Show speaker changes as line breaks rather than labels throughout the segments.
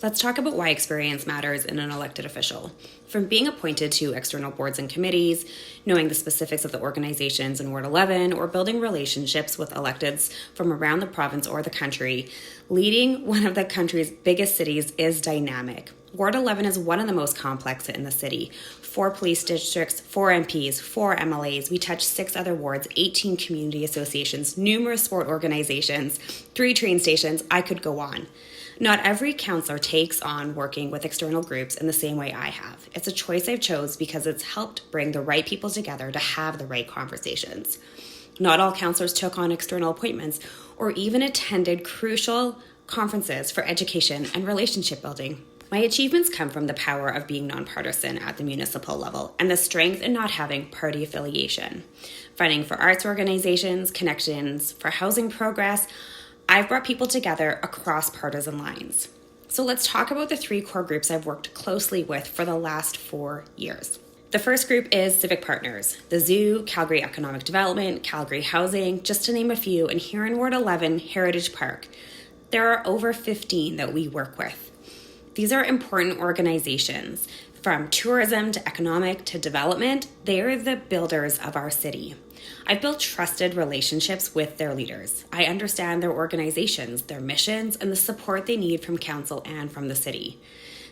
Let's talk about why experience matters in an elected official. From being appointed to external boards and committees, knowing the specifics of the organizations in Ward 11, or building relationships with electeds from around the province or the country, leading one of the country's biggest cities is dynamic. Ward 11 is one of the most complex in the city. 4 police districts, 4 MPs, 4 MLAs. We touch 6 other wards, 18 community associations, numerous sport organizations, 3 train stations. I could go on. Not every councillor takes on working with external groups in the same way I have. It's a choice I've chose because it's helped bring the right people together to have the right conversations. Not all councillors took on external appointments or even attended crucial conferences for education and relationship building. My achievements come from the power of being nonpartisan at the municipal level and the strength in not having party affiliation. Funding for arts organizations, connections for housing progress. I've brought people together across partisan lines. So let's talk about the 3 core groups I've worked closely with for the last 4 years. The first group is Civic Partners, the Zoo, Calgary Economic Development, Calgary Housing, just to name a few, and here in Ward 11, Heritage Park. There are over 15 that we work with. These are important organizations. From tourism to economic to development, they are the builders of our city. I've built trusted relationships with their leaders. I understand their organizations, their missions, and the support they need from council and from the city.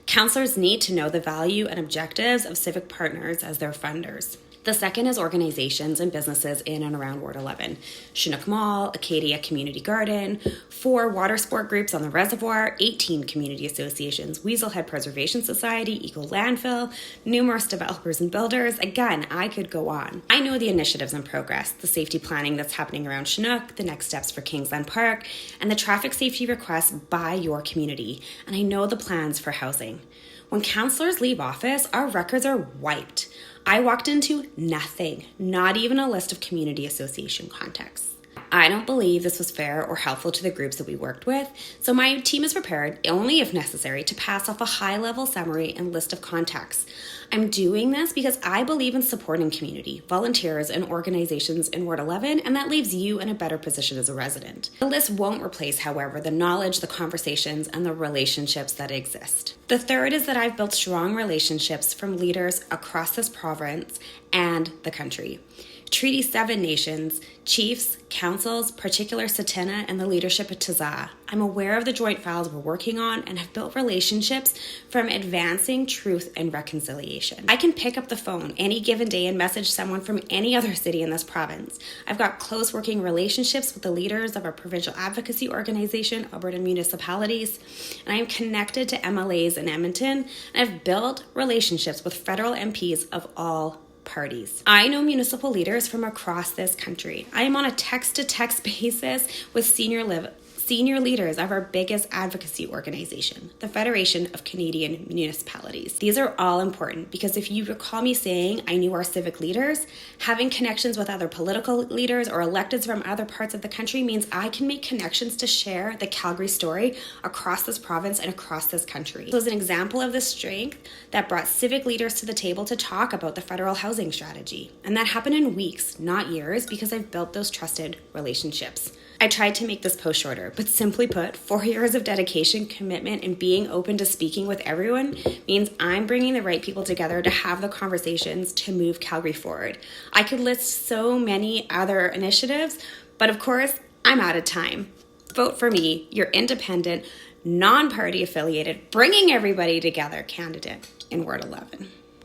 Councillors need to know the value and objectives of Civic Partners as their funders. The second is organizations and businesses in and around Ward 11. Chinook Mall, Acadia Community Garden, 4 water sport groups on the reservoir, 18 community associations, Weaselhead Preservation Society, Eco Landfill, numerous developers and builders. Again, I could go on. I know the initiatives in progress, the safety planning that's happening around Chinook, the next steps for Kingsland Park, and the traffic safety requests by your community. And I know the plans for housing. When councillors leave office, our records are wiped. I walked into nothing, not even a list of community association contacts. I don't believe this was fair or helpful to the groups that we worked with, so my team is prepared, only if necessary, to pass off a high-level summary and list of contacts. I'm doing this because I believe in supporting community, volunteers, and organizations in Ward 11, and that leaves you in a better position as a resident. The list won't replace, however, the knowledge, the conversations, and the relationships that exist. The third is that I've built strong relationships from leaders across this province and the country. Treaty 7 nations, chiefs, councils, particular Satana, and the leadership at Taza. I'm aware of the joint files we're working on and have built relationships from advancing truth and reconciliation. I can pick up the phone any given day and message someone from any other city in this province. I've got close working relationships with the leaders of our provincial advocacy organization, Alberta Municipalities, and I am connected to MLAs in Edmonton, and I've built relationships with federal MPs of all parties. I know municipal leaders from across this country. I am on a text-to-text basis with senior leaders of our biggest advocacy organization, the Federation of Canadian Municipalities. These are all important because if you recall me saying I knew our civic leaders, having connections with other political leaders or electeds from other parts of the country means I can make connections to share the Calgary story across this province and across this country. So as an example of the strength that brought civic leaders to the table to talk about the federal housing strategy. And that happened in weeks, not years, because I've built those trusted relationships. I tried to make this post shorter, but simply put, 4 years of dedication, commitment, and being open to speaking with everyone means I'm bringing the right people together to have the conversations to move Calgary forward. I could list so many other initiatives, but of course, I'm out of time. Vote for me, your independent, non-party affiliated, bringing everybody together candidate in Ward 11.